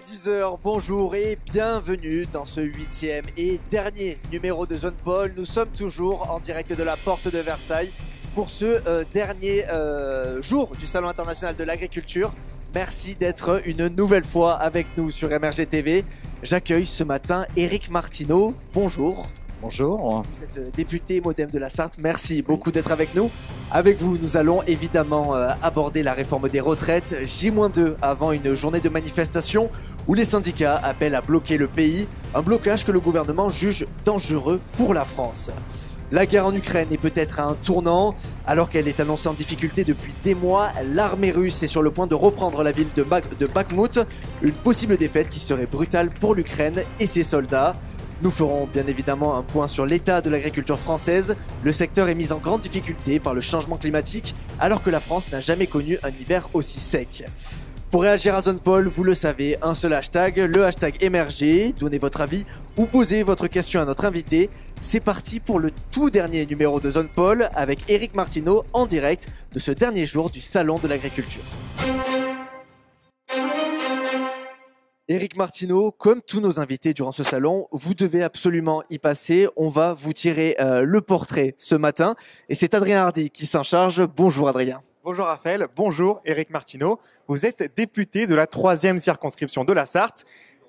10 heures, bonjour et bienvenue dans ce 8e et dernier numéro de Zone Pôle. Nous sommes toujours en direct de la porte de Versailles pour ce dernier jour du Salon international de l'agriculture. Merci d'être une nouvelle fois avec nous sur MRG TV. J'accueille ce matin Éric Martineau. Bonjour. Bonjour. Vous êtes député Modem de la Sarthe. Merci beaucoup d'être avec nous. Avec vous, nous allons évidemment aborder la réforme des retraites. J-2 avant une journée de manifestation où les syndicats appellent à bloquer le pays. Un blocage que le gouvernement juge dangereux pour la France. La guerre en Ukraine est peut-être à un tournant. Alors qu'elle est annoncée en difficulté depuis des mois, l'armée russe est sur le point de reprendre la ville de Bakhmout. Une possible défaite qui serait brutale pour l'Ukraine et ses soldats. Nous ferons bien évidemment un point sur l'état de l'agriculture française. Le secteur est mis en grande difficulté par le changement climatique, alors que la France n'a jamais connu un hiver aussi sec. Pour réagir à Zone Pôle, vous le savez, un seul hashtag, le hashtag MRG. Donnez votre avis ou posez votre question à notre invité. C'est parti pour le tout dernier numéro de Zone Pôle avec Éric Martineau en direct de ce dernier jour du Salon de l'agriculture. Éric Martineau, comme tous nos invités durant ce salon, vous devez absolument y passer. On va vous tirer le portrait ce matin. Et c'est Adrien Hardy qui s'en charge. Bonjour Adrien. Bonjour Raphaël, bonjour Éric Martineau. Vous êtes député de la 3e circonscription de la Sarthe.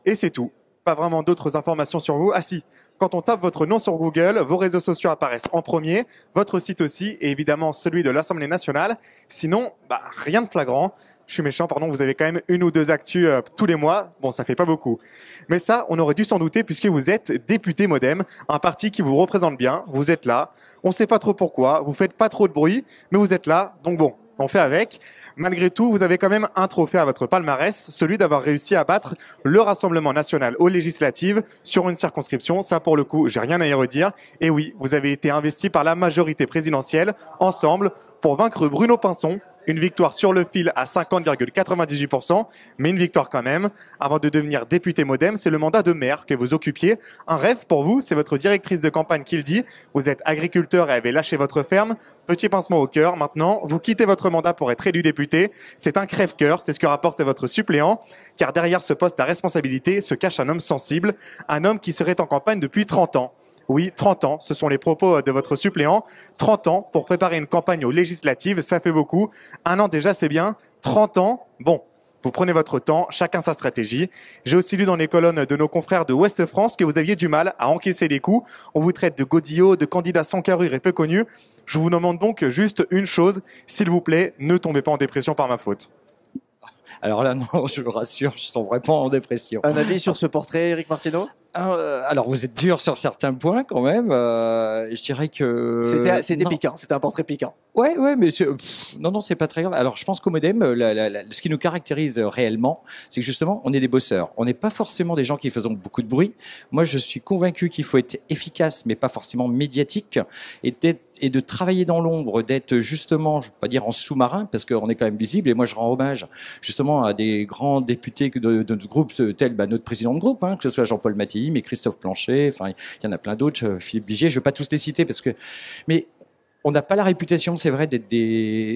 Et c'est tout. Pas vraiment d'autres informations sur vous. Ah si, quand on tape votre nom sur Google, vos réseaux sociaux apparaissent en premier, votre site aussi, et évidemment celui de l'Assemblée nationale. Sinon, rien de flagrant. Je suis méchant, pardon, vous avez quand même une ou deux actus tous les mois. Bon, ça fait pas beaucoup. Mais ça, on aurait dû s'en douter puisque vous êtes député Modem, un parti qui vous représente bien. Vous êtes là. On sait pas trop pourquoi. Vous faites pas trop de bruit, mais vous êtes là. Donc bon, on fait avec. Malgré tout, vous avez quand même un trophée à votre palmarès, celui d'avoir réussi à battre le Rassemblement national aux législatives sur une circonscription. Ça, pour le coup, j'ai rien à y redire. Et oui, vous avez été investi par la majorité présidentielle, ensemble, pour vaincre Bruno Pinson. Une victoire sur le fil à 50,98%, mais une victoire quand même. Avant de devenir député Modem, c'est le mandat de maire que vous occupiez. Un rêve pour vous, c'est votre directrice de campagne qui le dit. Vous êtes agriculteur et avez lâché votre ferme. Petit pincement au cœur. Maintenant, vous quittez votre mandat pour être élu député. C'est un crève-cœur, c'est ce que rapporte votre suppléant. Car derrière ce poste à responsabilité se cache un homme sensible. Un homme qui serait en campagne depuis 30 ans. Oui, 30 ans, ce sont les propos de votre suppléant. 30 ans pour préparer une campagne aux législatives, ça fait beaucoup. Un an déjà, c'est bien. 30 ans, bon, vous prenez votre temps, chacun sa stratégie. J'ai aussi lu dans les colonnes de nos confrères de Ouest France que vous aviez du mal à encaisser les coups. On vous traite de godillots, de candidats sans carrure et peu connus. Je vous demande donc juste une chose, s'il vous plaît, ne tombez pas en dépression par ma faute. Alors là, non, je vous rassure, je ne pas en dépression. Un avis sur ce portrait, Éric Martineau ? Alors, vous êtes dur sur certains points quand même. Je dirais que c'était piquant, c'était un portrait piquant. Ouais, mais non, c'est pas très grave. Alors, je pense qu'au Modem, ce qui nous caractérise réellement, c'est que justement, on est des bosseurs. On n'est pas forcément des gens qui faisons beaucoup de bruit. Moi, je suis convaincu qu'il faut être efficace, mais pas forcément médiatique, et de travailler dans l'ombre, d'être justement, je ne veux pas dire en sous-marin, parce qu'on est quand même visible. Et moi, je rends hommage justement à des grands députés de notre groupe, tels notre président de groupe, que ce soit Jean-Paul Mattei, mais Christophe Planchet, enfin, il y en a plein d'autres, Philippe Vigier, je ne vais pas tous les citer mais on n'a pas la réputation, c'est vrai, d'être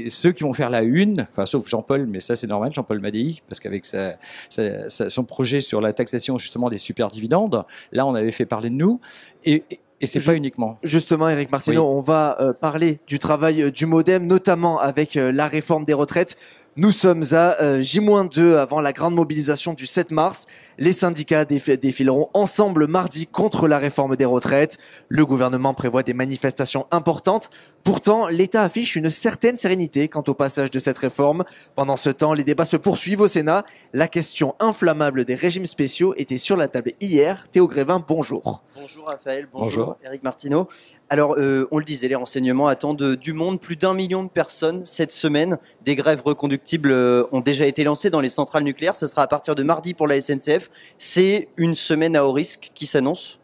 ceux qui vont faire la une, enfin, sauf Jean-Paul, mais ça c'est normal, Jean-Paul Mattei, parce qu'avec son projet sur la taxation justement des super dividendes, là on avait fait parler de nous, et c'est pas uniquement. Justement, Éric Martineau, oui. On va parler du travail du Modem, notamment avec la réforme des retraites. Nous sommes à J-2 avant la grande mobilisation du 7 mars. Les syndicats défileront ensemble mardi contre la réforme des retraites. Le gouvernement prévoit des manifestations importantes. Pourtant, l'État affiche une certaine sérénité quant au passage de cette réforme. Pendant ce temps, les débats se poursuivent au Sénat. La question inflammable des régimes spéciaux était sur la table hier. Théo Grévin, bonjour. Bonjour Raphaël, bonjour. Éric Martineau. Alors, on le disait, les renseignements attendent du monde. Plus d'1 million de personnes cette semaine. Des grèves reconductibles ont déjà été lancées dans les centrales nucléaires. Ce sera à partir de mardi pour la SNCF. C'est une semaine à haut risque qui s'annonce.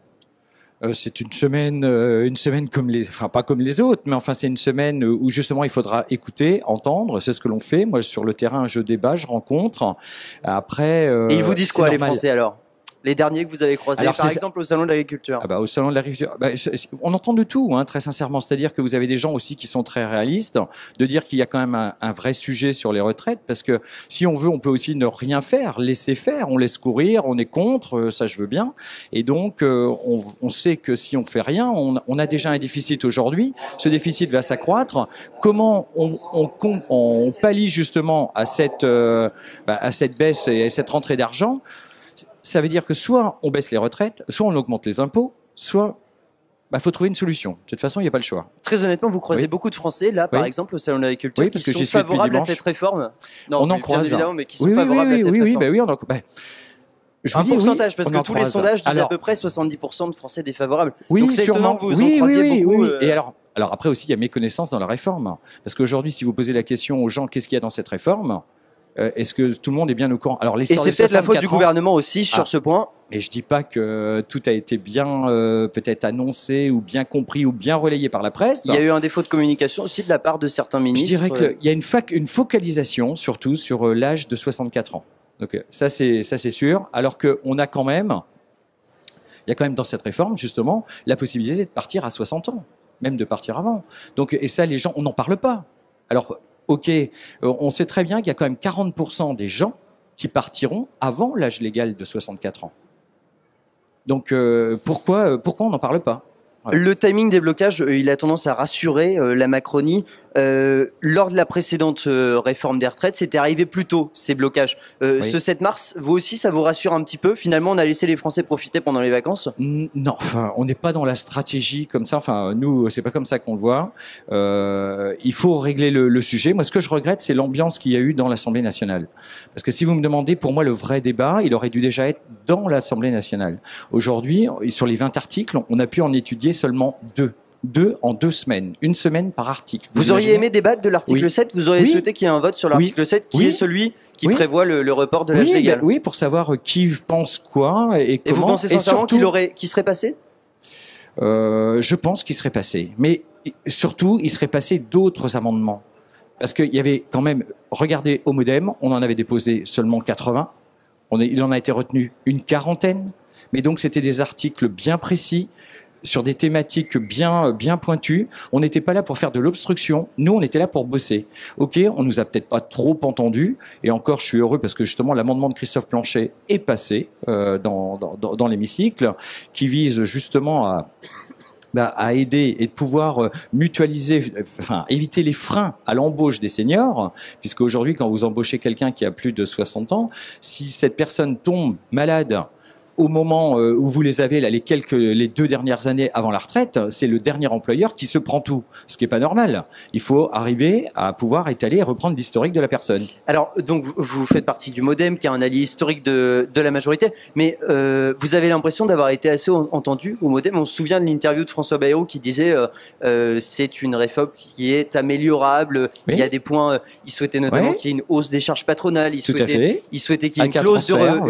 C'est une semaine comme pas comme les autres, mais enfin c'est une semaine où justement il faudra écouter, entendre. C'est ce que l'on fait. Moi sur le terrain, je débat, je rencontre. Après. Et ils vous disent quoi les Français alors ? Les derniers que vous avez croisés, Alors, par exemple au salon de l'agriculture. Ah bah, au salon de l'agriculture, on entend de tout, hein, très sincèrement. C'est-à-dire que vous avez des gens aussi qui sont très réalistes, de dire qu'il y a quand même un vrai sujet sur les retraites, parce que si on veut, on peut aussi ne rien faire, laisser faire, on laisse courir, on est contre, ça je veux bien. Et donc, on sait que si on fait rien, on a déjà un déficit aujourd'hui. Ce déficit va s'accroître. Comment on pallie justement à cette baisse et à cette rentrée d'argent? Ça veut dire que soit on baisse les retraites, soit on augmente les impôts, soit faut trouver une solution. De toute façon, il n'y a pas le choix. Très honnêtement, vous croisez beaucoup de Français, là, par exemple, au salon de l'agriculture, qui sont favorables à cette réforme. Non, on en croise. Évidemment, mais qui sont favorables à cette réforme. Un pourcentage, parce que tous les sondages disent à peu près 70% de Français défavorables. Oui, donc c'est étonnant que vous en croisiez beaucoup. Oui. Et alors après aussi, il y a méconnaissance dans la réforme. Parce qu'aujourd'hui, si vous posez la question aux gens, qu'est-ce qu'il y a dans cette réforme? Est-ce que tout le monde est bien au courant? Alors, et c'est peut-être la faute du gouvernement aussi sur ce point. Mais je dis pas que tout a été bien peut-être annoncé ou bien compris ou bien relayé par la presse. Il y a eu un défaut de communication aussi de la part de certains ministres. Je dirais qu'il y a une focalisation surtout sur l'âge de 64 ans. Donc ça c'est sûr. Alors qu'on a quand même, il y a quand même dans cette réforme justement la possibilité de partir à 60 ans, même de partir avant. Donc et ça les gens on n'en parle pas. Alors ok, on sait très bien qu'il y a quand même 40% des gens qui partiront avant l'âge légal de 64 ans. Donc pourquoi on n'en parle pas? Voilà. Le timing des blocages, il a tendance à rassurer la Macronie. Lors de la précédente réforme des retraites, c'était arrivé plus tôt, ces blocages. Ce 7 mars, vous aussi, ça vous rassure un petit peu? Finalement, on a laissé les Français profiter pendant les vacances? Non, on n'est pas dans la stratégie comme ça. Enfin, nous, c'est pas comme ça qu'on le voit. Il faut régler le sujet. Moi, ce que je regrette, c'est l'ambiance qu'il y a eu dans l'Assemblée nationale. Parce que si vous me demandez, pour moi, le vrai débat, il aurait dû déjà être dans l'Assemblée nationale. Aujourd'hui, sur les 20 articles, on a pu en étudier seulement 2 en 2 semaines. Une semaine par article. Vous auriez aimé débattre de l'article 7? Vous auriez souhaité qu'il y ait un vote sur l'article 7 qui est celui qui prévoit le report de l'âge légal? Oui, pour savoir qui pense quoi et comment. Et vous pensez sincèrement qu'il serait passé? Je pense qu'il serait passé. Mais surtout, il serait passé d'autres amendements. Parce qu'il y avait quand même, regardez, au MoDem, on en avait déposé seulement 80. Il en a été retenu une 40aine. Mais donc, c'était des articles bien précis, sur des thématiques bien pointues. On n'était pas là pour faire de l'obstruction. Nous, on était là pour bosser. Ok, on nous a peut-être pas trop entendus. Et encore, je suis heureux parce que justement, l'amendement de Christophe Blanchet est passé dans l'hémicycle, qui vise justement à aider et de pouvoir mutualiser, éviter les freins à l'embauche des seniors, puisque aujourd'hui, quand vous embauchez quelqu'un qui a plus de 60 ans, si cette personne tombe malade au moment où vous les avez là, les 2 dernières années avant la retraite, c'est le dernier employeur qui se prend tout, ce qui est pas normal. Il faut arriver à pouvoir étaler et reprendre l'historique de la personne. Alors, donc, vous faites partie du MoDem, qui est un allié historique de la majorité, mais vous avez l'impression d'avoir été assez entendu au MoDem. On se souvient de l'interview de François Bayrou qui disait c'est une réforme qui est améliorable. Oui. Il y a des points. Il souhaitait notamment qu'il y ait une hausse des charges patronales. Il souhaitait qu'il y ait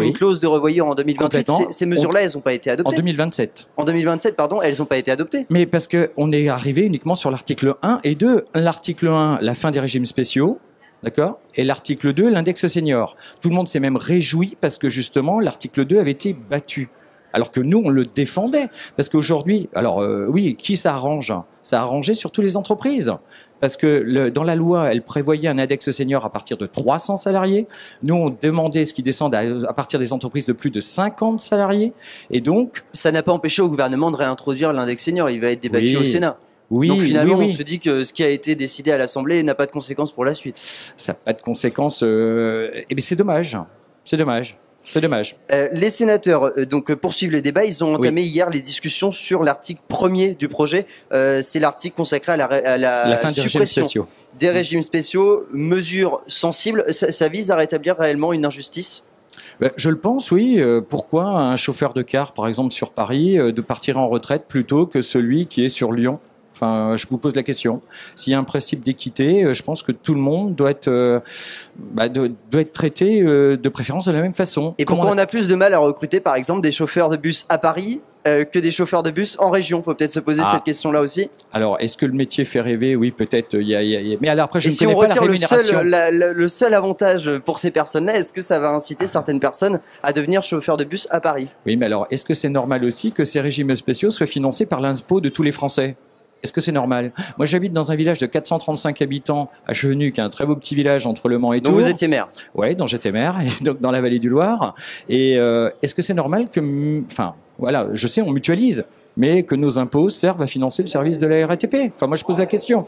une clause de revoyure en 2028. Ces mesures-là, elles n'ont pas été adoptées. En 2027. En 2027, pardon, elles n'ont pas été adoptées. Mais parce qu'on est arrivé uniquement sur l'article 1 et 2. L'article 1, la fin des régimes spéciaux, d'accord ? Et l'article 2, l'index senior. Tout le monde s'est même réjoui parce que justement, l'article 2 avait été battu. Alors que nous, on le défendait. Parce qu'aujourd'hui, oui, qui ça arrange ? Ça a arrangé surtout les entreprises. Parce que dans la loi, elle prévoyait un index senior à partir de 300 salariés. Nous, on demandait ce qui descende à partir des entreprises de plus de 50 salariés. Et donc... Ça n'a pas empêché au gouvernement de réintroduire l'index senior. Il va être débattu au Sénat. Oui, donc finalement, on se dit que ce qui a été décidé à l'Assemblée n'a pas de conséquences pour la suite. Ça n'a pas de conséquences. Mais c'est dommage. C'est dommage. C'est dommage. Les sénateurs poursuivent les débats. Ils ont entamé hier les discussions sur l'article 1er du projet. C'est l'article consacré à la fin suppression des régimes spéciaux. Mesure sensible. Ça vise à rétablir réellement une injustice ? Je le pense, oui. Pourquoi un chauffeur de car, par exemple sur Paris, de partir en retraite plutôt que celui qui est sur Lyon ? Enfin, je vous pose la question. S'il y a un principe d'équité, je pense que tout le monde doit être traité de préférence de la même façon. Et pourquoi on a plus de mal à recruter, par exemple, des chauffeurs de bus à Paris que des chauffeurs de bus en région? Faut peut-être se poser cette question-là aussi. Alors, est-ce que le métier fait rêver? Oui, peut-être. Mais alors après, je Et ne si connais on pas la retire rémunération. le seul avantage pour ces personnes-là, est-ce que ça va inciter certaines personnes à devenir chauffeurs de bus à Paris? Oui, mais alors, est-ce que c'est normal aussi que ces régimes spéciaux soient financés par l'impôt de tous les Français? Est-ce que c'est normal? Moi, j'habite dans un village de 435 habitants à Chevenu, qui est un très beau petit village entre Le Mans et Tours. Donc vous étiez maire? Ouais, dont j'étais maire, et donc dans la vallée du Loir. Et est-ce que c'est normal que, enfin, voilà, je sais, on mutualise, mais que nos impôts servent à financer le service de la RATP? Enfin, moi, je pose la question.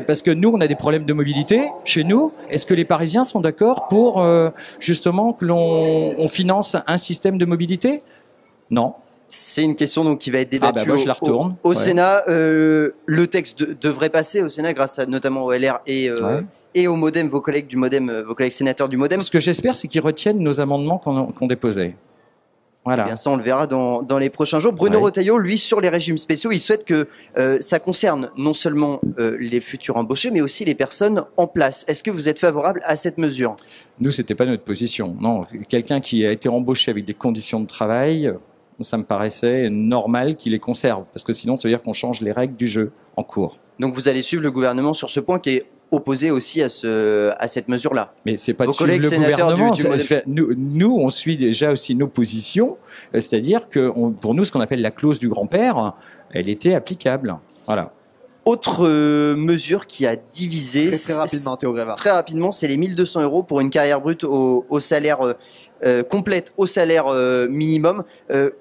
Parce que nous, on a des problèmes de mobilité chez nous. Est-ce que les Parisiens sont d'accord pour, justement, que l'on finance un système de mobilité? Non. C'est une question donc qui va être débattue moi, je la retourne. au Ouais. Sénat. Le texte devrait passer au Sénat grâce notamment au LR et au MoDem, vos collègues sénateurs du MoDem. Ce que j'espère, c'est qu'ils retiennent nos amendements qu'on déposait. Voilà. Eh bien, ça, on le verra dans les prochains jours. Bruno Retailleau, lui, sur les régimes spéciaux, il souhaite que ça concerne non seulement les futurs embauchés, mais aussi les personnes en place. Est-ce que vous êtes favorable à cette mesure? Nous, c'était pas notre position. Non, quelqu'un qui a été embauché avec des conditions de travail, ça me paraissait normal qu'il les conserve, parce que sinon, ça veut dire qu'on change les règles du jeu en cours. Donc, vous allez suivre le gouvernement sur ce point qui est opposé aussi à cette mesure-là. Mais c'est pas Vos de suivre collègues le sénateurs gouvernement. du MoDem. Nous, on suit déjà aussi nos positions, c'est-à-dire que pour nous, ce qu'on appelle la clause du grand-père, elle était applicable. Voilà. Autre mesure qui a divisé Très rapidement, Théo Grévin. très rapidement, c'est les 1 200 € pour une carrière brute au salaire complète, au salaire minimum.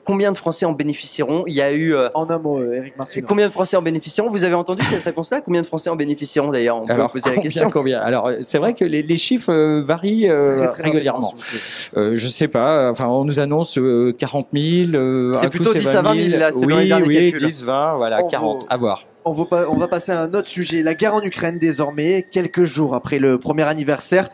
Combien de Français en bénéficieront? Il y a eu En un mot, Éric Martineau. combien de Français en bénéficieront? Vous avez entendu cette réponse-là? Combien de Français en bénéficieront d'ailleurs? On peut Alors, poser la question. combien? Alors, c'est vrai que les chiffres varient Très régulièrement. rapidement, s'il vous plaît. Je sais pas. Enfin, on nous annonce 40 000. C'est un coup, plutôt 10 à 20 000, là, selon les oui, derniers oui, calculs. 10, 20, voilà, On 40. vaut- À voir. On va passer à un autre sujet. La guerre en Ukraine désormais, quelques jours après le premier anniversaire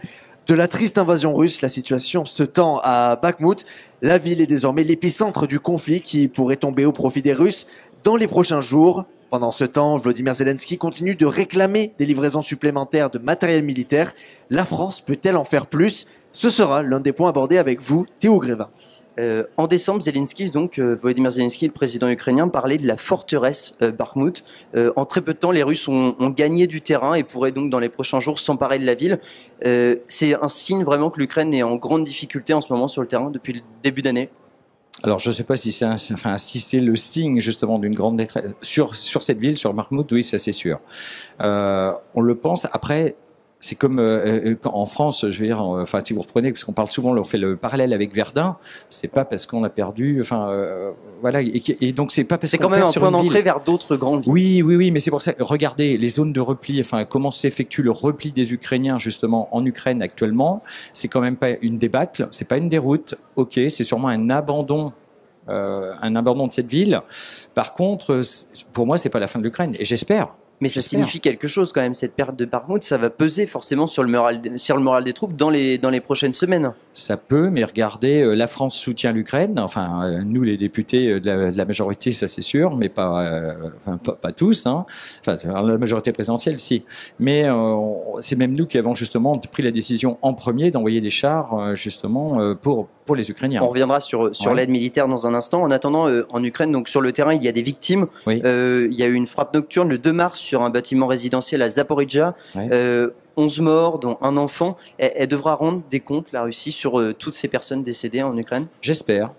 de la triste invasion russe, la situation se tend à Bakhmout. La ville est désormais l'épicentre du conflit qui pourrait tomber au profit des Russes dans les prochains jours. Pendant ce temps, Volodymyr Zelensky continue de réclamer des livraisons supplémentaires de matériel militaire. La France peut-elle en faire plus? Ce sera l'un des points abordés avec vous, Théo Grévin. En décembre, Volodymyr Zelensky, le président ukrainien, parlait de la forteresse Bakhmout. En très peu de temps, les Russes ont gagné du terrain et pourraient donc dans les prochains jours s'emparer de la ville. C'est un signe vraiment que l'Ukraine est en grande difficulté en ce moment sur le terrain depuis le début d'année. Alors, je ne sais pas si c'est le signe justement d'une grande détresse sur cette ville, sur Bakhmout. Oui, ça c'est sûr. On le pense. Après, c'est comme en France, je veux dire, enfin, si vous reprenez, parce qu'on parle souvent, on fait le parallèle avec Verdun. C'est pas parce qu'on a perdu, voilà, et donc c'est pas parce C'est qu'on quand même perd un sur point une ville. d'entrée vers d'autres grandes villes. Oui, mais c'est pour ça. Regardez les zones de repli. Enfin, comment s'effectue le repli des Ukrainiens justement en Ukraine actuellement. C'est quand même pas une débâcle. C'est pas une déroute. Ok, c'est sûrement un abandon de cette ville. Par contre, pour moi, c'est pas la fin de l'Ukraine. Et j'espère. Mais ça signifie quelque chose quand même, cette perte de Bakhmout, ça va peser forcément sur le moral des troupes dans les prochaines semaines. Ça peut, mais regardez, la France soutient l'Ukraine. Enfin, nous, les députés de la majorité, ça c'est sûr, mais pas tous. Hein. Enfin, la majorité présidentielle, si. Mais c'est même nous qui avons justement pris la décision en premier d'envoyer des chars justement pour les Ukrainiens. On reviendra sur l'aide militaire dans un instant. En attendant, en Ukraine, donc sur le terrain, il y a des victimes. Oui. Il y a eu une frappe nocturne le 2 mars sur un bâtiment résidentiel à Zaporizhzhia. Oui. 11 morts, dont un enfant. Elle devra rendre des comptes, la Russie, sur toutes ces personnes décédées en Ukraine. J'espère.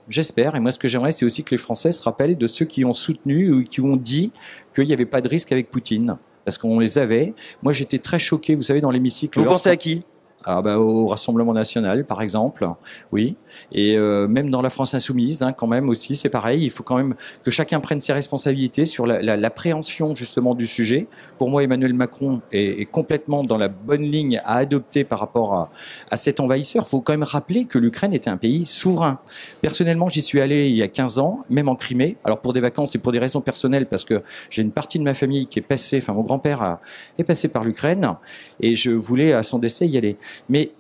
Et moi, ce que j'aimerais, c'est aussi que les Français se rappellent de ceux qui ont soutenu ou qui ont dit qu'il n'y avait pas de risque avec Poutine. Parce qu'on les avait. Moi, j'étais très choqué, vous savez, dans l'hémicycle. Vous pensez à qui? Au Rassemblement National, par exemple, oui. Et même dans la France Insoumise, hein, quand même aussi, c'est pareil. Il faut quand même que chacun prenne ses responsabilités sur l'appréhension justement du sujet. Pour moi, Emmanuel Macron est complètement dans la bonne ligne à adopter par rapport à cet envahisseur. Il faut quand même rappeler que l'Ukraine était un pays souverain. Personnellement, j'y suis allé il y a 15 ans, même en Crimée. Alors pour des vacances et pour des raisons personnelles, parce que j'ai une partie de ma famille qui est passée, enfin mon grand-père est passé par l'Ukraine, et je voulais à son décès y aller. Mais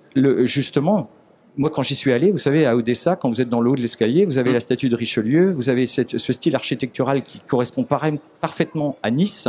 justement, moi quand j'y suis allé, vous savez, à Odessa, quand vous êtes dans le haut de l'escalier, vous avez la statue de Richelieu, vous avez ce style architectural qui correspond parfaitement à Nice.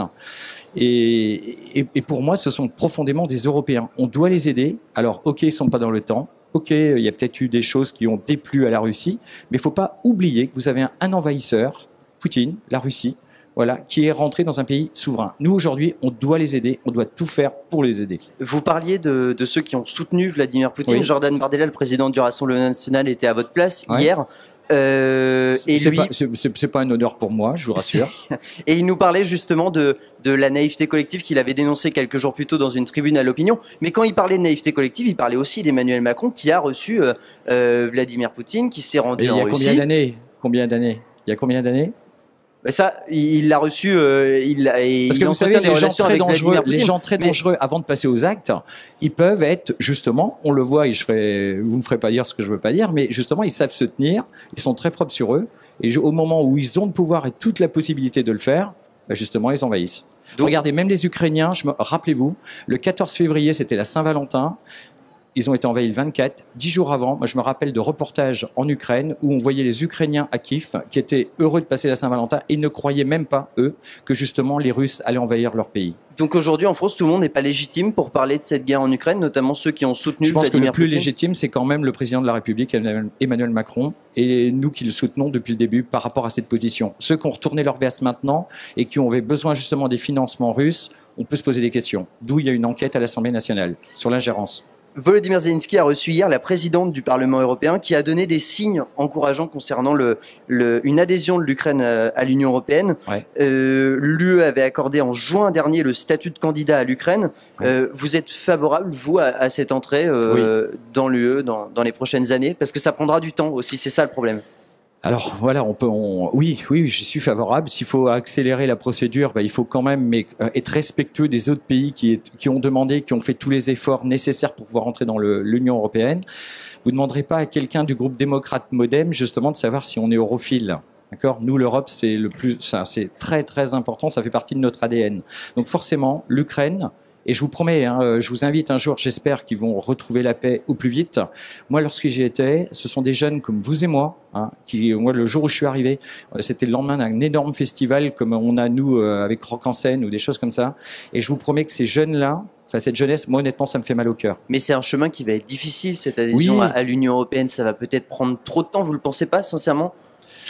Et pour moi, ce sont profondément des Européens. On doit les aider. Alors, ok, ils sont pas dans le temps. Ok, il y a peut-être eu des choses qui ont déplu à la Russie, mais il faut pas oublier que vous avez un envahisseur Poutine, la Russie, voilà, qui est rentré dans un pays souverain. Nous, aujourd'hui, on doit les aider, on doit tout faire pour les aider. Vous parliez de ceux qui ont soutenu Vladimir Poutine. Oui. Jordan Bardella, le président du Rassemblement national, était à votre place Ouais. hier. Et lui, C'est pas un honneur pour moi, je vous rassure. et il nous parlait justement de la naïveté collective qu'il avait dénoncée quelques jours plus tôt dans une tribune à l'Opinion. Mais quand il parlait de naïveté collective, il parlait aussi d'Emmanuel Macron qui a reçu Vladimir Poutine, qui s'est rendu Mais il y en a Russie. combien d'années Il y a combien d'années Mais ça, il l'a reçu. Parce que vous savez, entretient des relations avec Vladimir Poutine. les gens très dangereux, avant de passer aux actes, ils peuvent être, justement, on le voit, et vous me ferez pas dire ce que je veux pas dire, mais justement, ils savent se tenir, ils sont très propres sur eux, et au moment où ils ont le pouvoir et toute la possibilité de le faire, bah, justement, ils envahissent. Donc- Regardez, même les Ukrainiens, rappelez-vous, le 14 février, c'était la Saint-Valentin, ils ont été envahis le 24. 10 jours avant, moi je me rappelle de reportages en Ukraine où on voyait les Ukrainiens à Kiev qui étaient heureux de passer la Saint-Valentin et ne croyaient même pas, eux, que justement les Russes allaient envahir leur pays. Donc aujourd'hui, en France, tout le monde n'est pas légitime pour parler de cette guerre en Ukraine, notamment ceux qui ont soutenu Je pense que Vladimir le plus Poutine. légitime, c'est quand même le président de la République, Emmanuel Macron, et nous qui le soutenons depuis le début par rapport à cette position. Ceux qui ont retourné leur veste maintenant et qui avaient besoin justement des financements russes, on peut se poser des questions. D'où il y a une enquête à l'Assemblée nationale sur l'ingérence. Volodymyr Zelensky a reçu hier la présidente du Parlement européen qui a donné des signes encourageants concernant une adhésion de l'Ukraine à l'Union européenne. Ouais. L'UE avait accordé en juin dernier le statut de candidat à l'Ukraine. Vous êtes favorable, vous, à cette entrée dans l'UE dans les prochaines années? Parce que ça prendra du temps aussi, c'est ça le problème. Alors voilà, oui, j'y suis favorable. S'il faut accélérer la procédure, il faut quand même être respectueux des autres pays qui ont demandé, qui ont fait tous les efforts nécessaires pour pouvoir entrer dans l'Union européenne. Vous ne demanderez pas à quelqu'un du groupe démocrate MoDem justement de savoir si on est europhile. D'accord ? Nous, l'Europe, c'est c'est très très important. Ça fait partie de notre ADN. Donc forcément, l'Ukraine. Et je vous promets, je vous invite un jour, j'espère qu'ils vont retrouver la paix au plus vite. Moi, lorsque j'y étais, ce sont des jeunes comme vous et moi, moi, le jour où je suis arrivé, c'était le lendemain d'un énorme festival comme on a, nous, avec Rock en scène ou des choses comme ça. Et je vous promets que ces jeunes-là, cette jeunesse, moi, honnêtement, ça me fait mal au cœur. Mais c'est un chemin qui va être difficile, cette adhésion Oui. à l'Union européenne. Ça va peut-être prendre trop de temps, vous le pensez pas, sincèrement?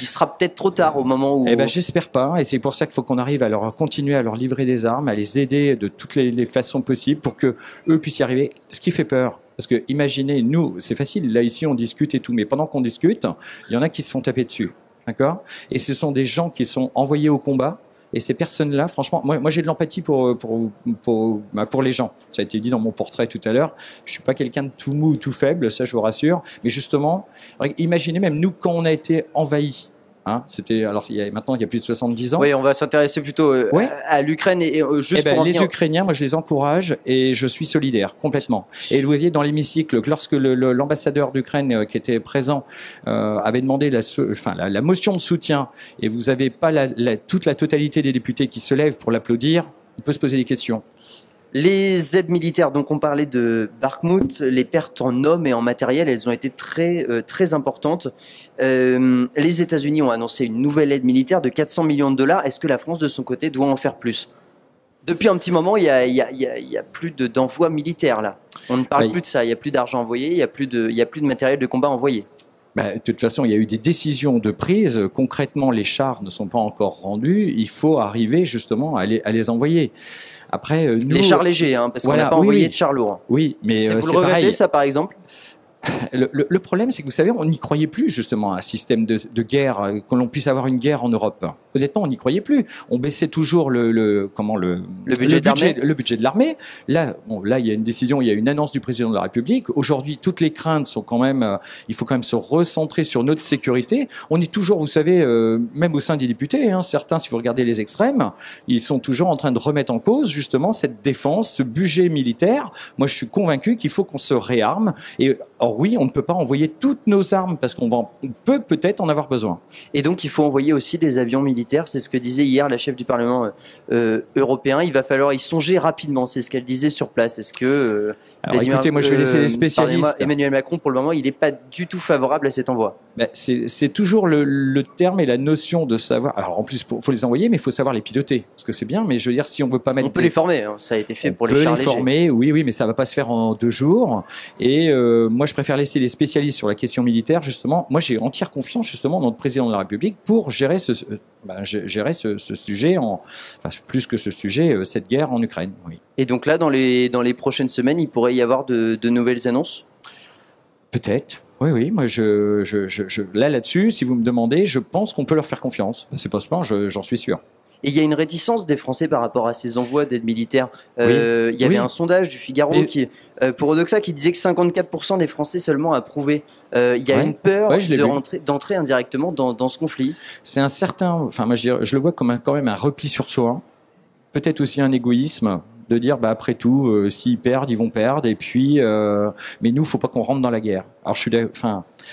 Il sera peut-être trop tard au moment où... Eh ben, j'espère pas. Et c'est pour ça qu'il faut qu'on arrive à continuer à leur livrer des armes, à les aider de toutes les façons possibles pour que eux puissent y arriver. Ce qui fait peur. Parce que imaginez, nous, c'est facile. Là, ici, on discute et tout. Mais pendant qu'on discute, il y en a qui se font taper dessus. D'accord? Et ce sont des gens qui sont envoyés au combat. Et ces personnes-là, franchement, moi j'ai de l'empathie pour les gens. Ça a été dit dans mon portrait tout à l'heure. Je suis pas quelqu'un de tout mou ou tout faible, ça je vous rassure. Mais justement, imaginez même nous quand on a été envahis. Maintenant il y a plus de 70 ans. Oui, on va s'intéresser plutôt à l'Ukraine et juste pour en les venir- Ukrainiens, moi je les encourage et je suis solidaire complètement. Et vous voyez dans l'hémicycle, que lorsque l'ambassadeur d'Ukraine qui était présent avait demandé la motion de soutien et vous avez pas toute la totalité des députés qui se lèvent pour l'applaudir, on peut se poser des questions. Les aides militaires, donc on parlait de Bakhmout, les pertes en hommes et en matériel, elles ont été très très importantes. Les États-Unis ont annoncé une nouvelle aide militaire de 400 millions de dollars. Est-ce que la France, de son côté, doit en faire plus? Depuis un petit moment, il y a plus d'envoi militaire là. On ne parle plus de ça. Il y a plus d'argent envoyé, il y a plus de matériel de combat envoyé. De toute façon, il y a eu des décisions de prise. Concrètement, les chars ne sont pas encore rendus. Il faut arriver justement à les envoyer. Après, nous, les chars légers, parce qu'on n'a pas envoyé de chars lourds. Oui, mais vous c'est le regrettez, pareil. ça, par exemple? Le problème, c'est que vous savez, on n'y croyait plus justement à un système de guerre, que l'on puisse avoir une guerre en Europe. Honnêtement, on n'y croyait plus. On baissait toujours le budget de l'armée. Là, il y a une décision, il y a une annonce du président de la République. Aujourd'hui, toutes les craintes sont quand même, il faut quand même se recentrer sur notre sécurité. On est toujours, vous savez, même au sein des députés, certains, si vous regardez les extrêmes, ils sont toujours en train de remettre en cause justement cette défense, ce budget militaire. Moi, je suis convaincu qu'il faut qu'on se réarme. Et or oui, on ne peut pas envoyer toutes nos armes parce qu'on peut peut-être en avoir besoin. Et donc, il faut envoyer aussi des avions militaires. C'est ce que disait hier la chef du Parlement européen. Il va falloir y songer rapidement. C'est ce qu'elle disait sur place. Est-ce que écoutez, moi je vais laisser les spécialistes. Emmanuel Macron, pour le moment, il n'est pas du tout favorable à cet envoi. C'est toujours le terme et la notion de savoir. Alors en plus, faut les envoyer, mais il faut savoir les piloter. Parce que c'est bien, mais je veux dire, si on veut pas mettre. On peut les former. Ça a été fait pour les chars légers. Oui, mais ça va pas se faire en 2 jours. Et moi, je préfère laisser les spécialistes sur la question militaire, justement. Moi, j'ai entière confiance, justement, dans notre président de la République pour gérer ce sujet, enfin, plus que ce sujet, cette guerre en Ukraine. Oui. Et donc là, dans les prochaines semaines, il pourrait y avoir de nouvelles annonces? Peut-être. Oui, oui. Moi, là-dessus, si vous me demandez, je pense qu'on peut leur faire confiance. C'est pas ce point, j'en suis sûr. Et il y a une réticence des Français par rapport à ces envois d'aide militaire. Il y avait un sondage du Figaro pour Odoxa qui disait que 54% des Français seulement approuvaient. Il y a une peur d'entrer indirectement dans ce conflit. C'est un certain... Enfin, moi, je le vois comme quand même un repli sur soi. Peut-être aussi un égoïsme de dire, après tout, s'ils perdent, ils vont perdre. Et puis, mais nous, faut pas qu'on rentre dans la guerre. Alors,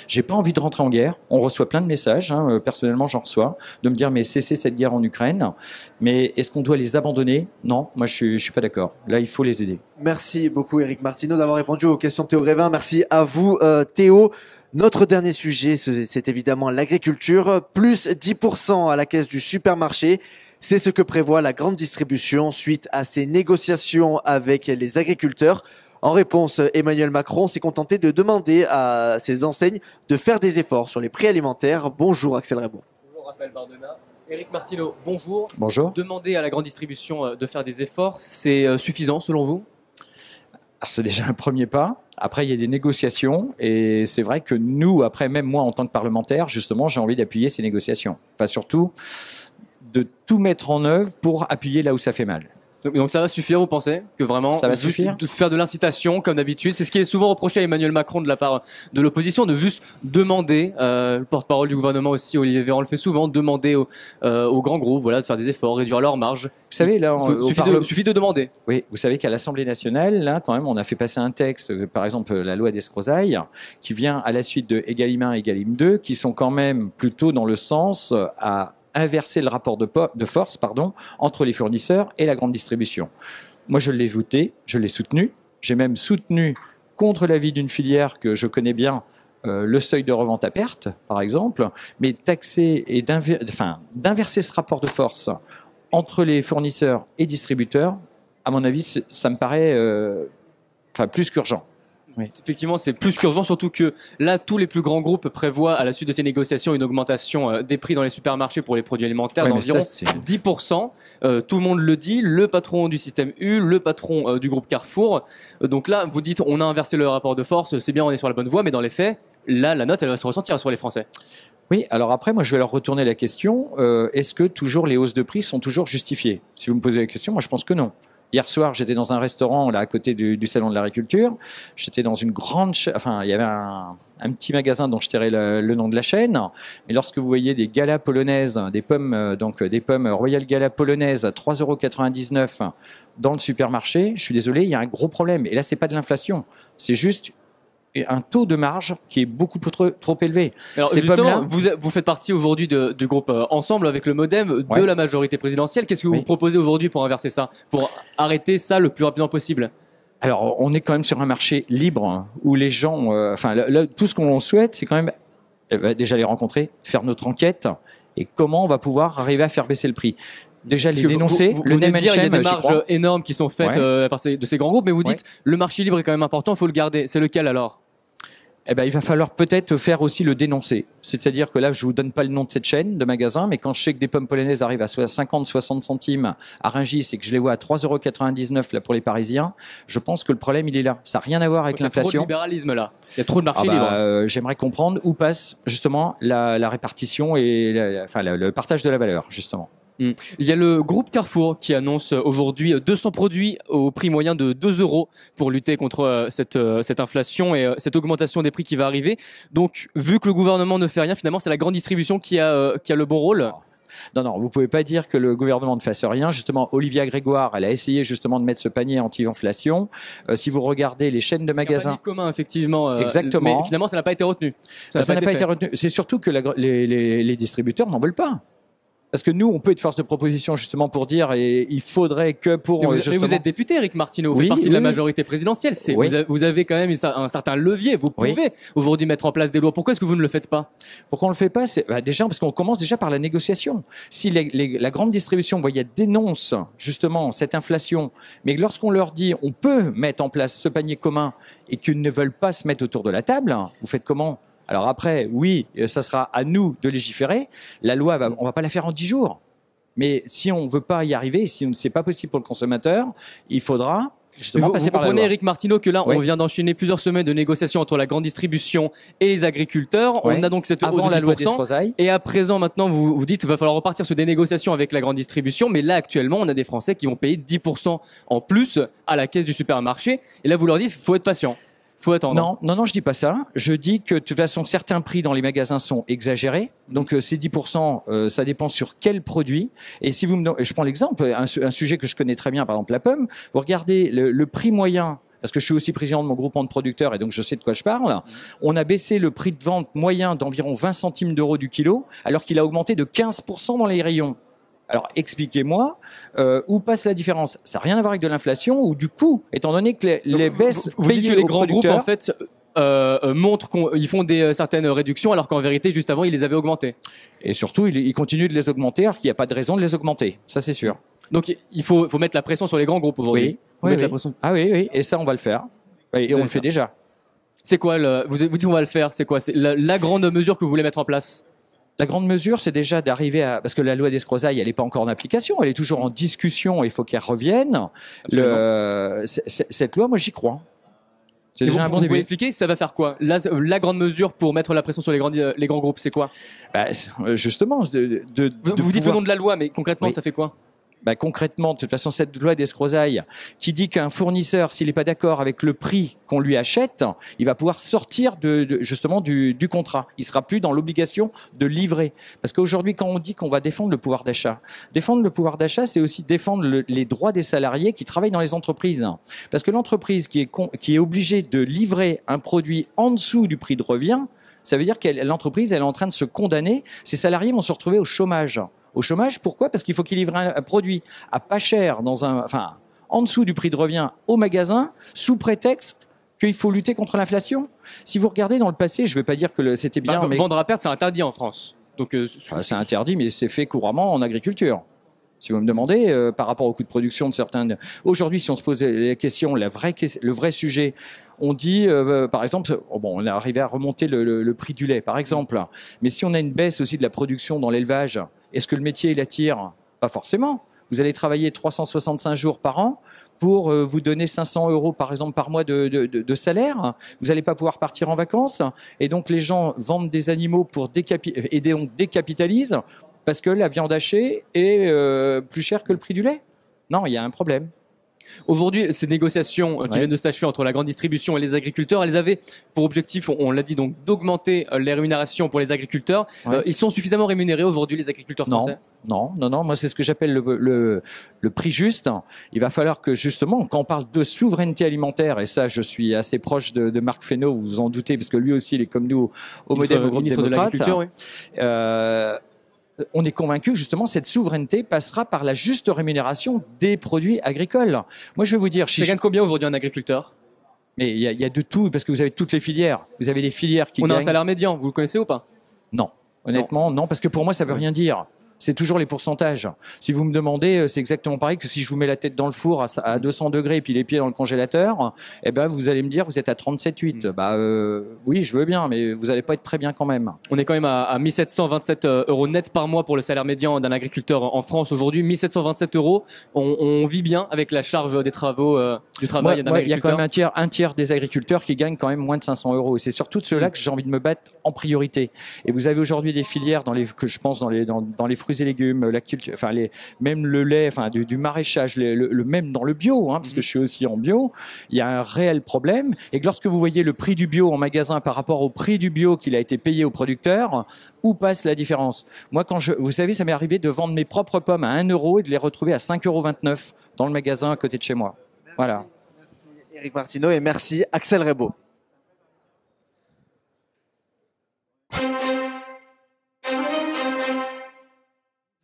j'ai pas envie de rentrer en guerre. On reçoit plein de messages. Personnellement, j'en reçois de me dire, mais cessez cette guerre en Ukraine. Mais est-ce qu'on doit les abandonner? Non, moi, je suis pas d'accord. Là, il faut les aider. Merci beaucoup, Éric Martineau, d'avoir répondu aux questions de Théo Grévin. Merci à vous, Théo. Notre dernier sujet, c'est évidemment l'agriculture. Plus 10% à la caisse du supermarché. C'est ce que prévoit la grande distribution suite à ses négociations avec les agriculteurs. En réponse, Emmanuel Macron s'est contenté de demander à ses enseignes de faire des efforts sur les prix alimentaires. Bonjour Axel Rebaud. Bonjour Raphaël Bardena. Éric Martineau, bonjour. Bonjour. Demander à la grande distribution de faire des efforts, c'est suffisant selon vous? Alors c'est déjà un premier pas. Après, il y a des négociations et c'est vrai que nous, après, même moi en tant que parlementaire, justement, j'ai envie d'appuyer ces négociations. Enfin, surtout de tout mettre en œuvre pour appuyer là où ça fait mal. Donc ça va suffire, vous pensez? Que vraiment, ça va suffire de faire de l'incitation comme d'habitude? C'est ce qui est souvent reproché à Emmanuel Macron de la part de l'opposition, de juste demander, le porte-parole du gouvernement aussi, Olivier Véran le fait souvent, demander aux grands groupes de faire des efforts, réduire leurs marges. Vous savez, là, suffit de demander. Oui, vous savez qu'à l'Assemblée nationale, là, quand même, on a fait passer un texte, par exemple la loi d'Escrozaille, qui vient à la suite de Egalim 1 et Egalim 2, qui sont quand même plutôt dans le sens à inverser le rapport de force entre les fournisseurs et la grande distribution. Moi, je l'ai voté, je l'ai soutenu. J'ai même soutenu, contre l'avis d'une filière que je connais bien, le seuil de revente à perte, par exemple, mais taxer et d'inverser ce rapport de force entre les fournisseurs et distributeurs, à mon avis, ça me paraît plus qu'urgent. Oui. Effectivement, c'est plus qu'urgent, surtout que là, tous les plus grands groupes prévoient, à la suite de ces négociations, une augmentation des prix dans les supermarchés pour les produits alimentaires d'environ 10%. Tout le monde le dit, le patron du système U, le patron du groupe Carrefour. Donc là, vous dites, on a inversé le rapport de force, c'est bien, on est sur la bonne voie, mais dans les faits, là, la note, elle va se ressentir sur les Français. Oui, alors après, moi, je vais leur retourner la question. Est-ce que toujours les hausses de prix sont toujours justifiées? Si vous me posez la question, moi, je pense que non. Hier soir, j'étais dans un restaurant là à côté du salon de l'agriculture. J'étais dans une grande, il y avait un petit magasin dont je tairai le nom de la chaîne. Mais lorsque vous voyez des galas polonaises, des pommes Royal Gala polonaises à 3,99 € dans le supermarché, je suis désolé, il y a un gros problème. Et là, c'est pas de l'inflation, c'est juste un taux de marge qui est beaucoup trop élevé. Alors justement, vous faites partie aujourd'hui du groupe Ensemble avec le MoDem de la majorité présidentielle. Qu'est-ce que vous proposez aujourd'hui pour inverser ça, pour arrêter ça le plus rapidement possible? Alors, on est quand même sur un marché libre où les gens, tout ce qu'on souhaite, c'est quand même déjà les rencontrer, faire notre enquête et comment on va pouvoir arriver à faire baisser le prix. Déjà les dénoncer, le name and shame, il y a des marges énormes qui sont faites de ces grands groupes, mais vous dites le marché libre est quand même important, il faut le garder. C'est lequel alors? Il va falloir peut-être faire aussi le dénoncer. C'est-à-dire que là, je vous donne pas le nom de cette chaîne de magasins, mais quand je sais que des pommes polonaises arrivent à 50-60 centimes à Rungis et que je les vois à 3,99 € là pour les Parisiens, je pense que le problème, il est là. Ça n'a rien à voir avec l'inflation. Il y a trop de libéralisme là. Il y a trop de marché libre. J'aimerais comprendre où passe justement la répartition et le partage de la valeur, justement. Il y a le groupe Carrefour qui annonce aujourd'hui 200 produits au prix moyen de 2 € pour lutter contre cette inflation et cette augmentation des prix qui va arriver. Donc, vu que le gouvernement ne fait rien, finalement, c'est la grande distribution qui a le bon rôle. Non, vous pouvez pas dire que le gouvernement ne fasse rien. Justement, Olivia Grégoire, elle a essayé justement de mettre ce panier anti-inflation. Si vous regardez les chaînes de magasins, un panier commun effectivement. Exactement. Mais finalement, ça n'a pas été retenu. Ça n'a pas été retenu. C'est surtout que les distributeurs n'en veulent pas. Parce que nous, on peut être force de proposition justement pour dire, et il faudrait que pour... Mais vous êtes député, Éric Martineau, vous faites partie de la majorité présidentielle. Vous avez quand même un certain levier. Vous pouvez aujourd'hui mettre en place des lois. Pourquoi est-ce que vous ne le faites pas? Pourquoi on le fait pas? Déjà parce qu'on commence déjà par la négociation. Si la grande distribution, vous voyez, dénonce justement cette inflation, mais que lorsqu'on leur dit on peut mettre en place ce panier commun et qu'ils ne veulent pas se mettre autour de la table, vous faites comment? Alors après, oui, ça sera à nous de légiférer. La loi, on va pas la faire en 10 jours. Mais si on veut pas y arriver, si c'est pas possible pour le consommateur, il faudra justement passer par la loi. Vous comprenez, Éric Martineau, que là, on vient d'enchaîner plusieurs semaines de négociations entre la grande distribution et les agriculteurs. On a donc cette hausse de 10%. La loi d'Escrozaille. Et à présent, maintenant, vous dites qu'il va falloir repartir sur des négociations avec la grande distribution. Mais là, actuellement, on a des Français qui vont payer 10% en plus à la caisse du supermarché. Et là, vous leur dites, il faut être patient. Faut attendre. Non, je dis pas ça. Je dis que de toute façon, certains prix dans les magasins sont exagérés. Donc ces 10%, ça dépend sur quel produit. Et si vous je prends l'exemple, un sujet que je connais très bien, par exemple la pomme. Vous regardez le prix moyen. Parce que je suis aussi président de mon groupement de producteurs et donc je sais de quoi je parle. On a baissé le prix de vente moyen d'environ 20 centimes d'euros du kilo, alors qu'il a augmenté de 15% dans les rayons. Alors expliquez-moi où passe la différence. Ça n'a rien à voir avec de l'inflation ou du coût, étant donné que les baisses vous dites que les grands groupes en fait montrent qu'ils font certaines réductions alors qu'en vérité juste avant ils les avaient augmentées. Et surtout ils continuent de les augmenter alors qu'il n'y a pas de raison de les augmenter. Ça c'est sûr. Donc il faut mettre la pression sur les grands groupes aujourd'hui. Oui. Ah oui, et ça on va le faire. Et on le fait déjà. C'est quoi vous dites on va le faire. C'est quoi? C'est la grande mesure que vous voulez mettre en place? La grande mesure, c'est déjà d'arriver à... Parce que la loi d'Escrozaille, elle n'est pas encore en application, elle est toujours en discussion, il faut qu'elle revienne. Cette loi, moi, j'y crois. C'est déjà un bon début. Vous pouvez expliquer, ça va faire quoi? La grande mesure pour mettre la pression sur les grands groupes, c'est quoi? Justement, vous dites le nom de la loi, mais concrètement, ça fait quoi? Concrètement, de toute façon, cette loi d'Escrozaille qui dit qu'un fournisseur, s'il n'est pas d'accord avec le prix qu'on lui achète, il va pouvoir sortir justement du contrat. Il sera plus dans l'obligation de livrer. Parce qu'aujourd'hui, quand on dit qu'on va défendre le pouvoir d'achat, c'est aussi défendre les droits des salariés qui travaillent dans les entreprises. Parce que l'entreprise qui est obligée de livrer un produit en dessous du prix de revient, ça veut dire que l'entreprise, elle est en train de se condamner. Ses salariés vont se retrouver au chômage. Au chômage, pourquoi? Parce qu'il faut qu'il livre un produit à pas cher en dessous du prix de revient au magasin, sous prétexte qu'il faut lutter contre l'inflation. Si vous regardez dans le passé, je ne vais pas dire que c'était bien, mais vendre à perte, c'est interdit en France. Donc c'est interdit, mais c'est fait couramment en agriculture. Si vous me demandez, par rapport au coût de production de certains... Aujourd'hui, si on se pose la question, le vrai sujet, on dit, par exemple, on est arrivé à remonter le prix du lait, par exemple. Mais si on a une baisse aussi de la production dans l'élevage, est-ce que le métier, il attire? Pas forcément. Vous allez travailler 365 jours par an pour vous donner 500 euros, par exemple, par mois de salaire. Vous n'allez pas pouvoir partir en vacances. Et donc, les gens vendent des animaux et donc décapitalisent parce que la viande hachée est plus chère que le prix du lait. Non, il y a un problème. Aujourd'hui, ces négociations qui viennent de s'achever entre la grande distribution et les agriculteurs, elles avaient pour objectif, on l'a dit, donc d'augmenter les rémunérations pour les agriculteurs. Ils sont suffisamment rémunérés aujourd'hui, les agriculteurs français? Non. Moi, c'est ce que j'appelle le prix juste. Il va falloir que, justement, quand on parle de souveraineté alimentaire, et ça, je suis assez proche de Marc Fesneau, vous vous en doutez, parce que lui aussi, il est comme nous au modèle au groupe démocrate. De l'agriculture, on est convaincu que justement cette souveraineté passera par la juste rémunération des produits agricoles. Moi, je vais vous dire... Ça gagne combien aujourd'hui un agriculteur? Mais il y a de tout, parce que vous avez toutes les filières. Vous avez des filières qui gagnent... On a un salaire médian, vous le connaissez ou pas? Non. Honnêtement, non, parce que pour moi, ça veut rien dire. C'est toujours les pourcentages. Si vous me demandez, c'est exactement pareil que si je vous mets la tête dans le four à 200 degrés et puis les pieds dans le congélateur, vous allez me dire, vous êtes à 37,8. Oui, je veux bien, mais vous n'allez pas être très bien quand même. On est quand même à 1727 euros net par mois pour le salaire médian d'un agriculteur en France aujourd'hui. 1727 euros. On vit bien avec la charge des travaux, du travail d'un agriculteur. Il y a quand même un tiers des agriculteurs qui gagnent quand même moins de 500 euros. Et c'est surtout de ceux-là que j'ai envie de me battre en priorité. Et vous avez aujourd'hui des filières dans les fruits et légumes, la culture, même le lait, du maraîchage, même dans le bio, parce que je suis aussi en bio, il y a un réel problème. Et que lorsque vous voyez le prix du bio en magasin par rapport au prix du bio qu'il a été payé au producteur, où passe la différence? Moi, vous savez, ça m'est arrivé de vendre mes propres pommes à 1 euro et de les retrouver à 5,29 € dans le magasin à côté de chez moi. Voilà. Merci Éric Martineau et merci Axel Rebaud.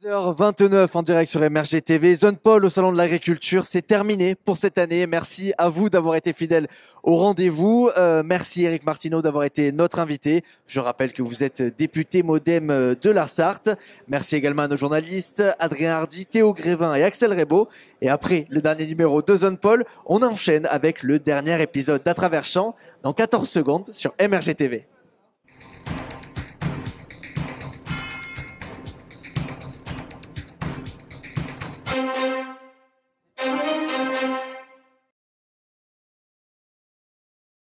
16h29 en direct sur MRG TV. Zone Pôle au Salon de l'Agriculture, c'est terminé pour cette année. Merci à vous d'avoir été fidèles au rendez-vous. Merci Éric Martineau d'avoir été notre invité. Je rappelle que vous êtes député MoDem de la Sarthe. Merci également à nos journalistes Adrien Hardy, Théo Grévin et Axel Rebaud. Et après le dernier numéro de Zone Pôle, on enchaîne avec le dernier épisode d'À travers champs dans 14 secondes sur MRG TV.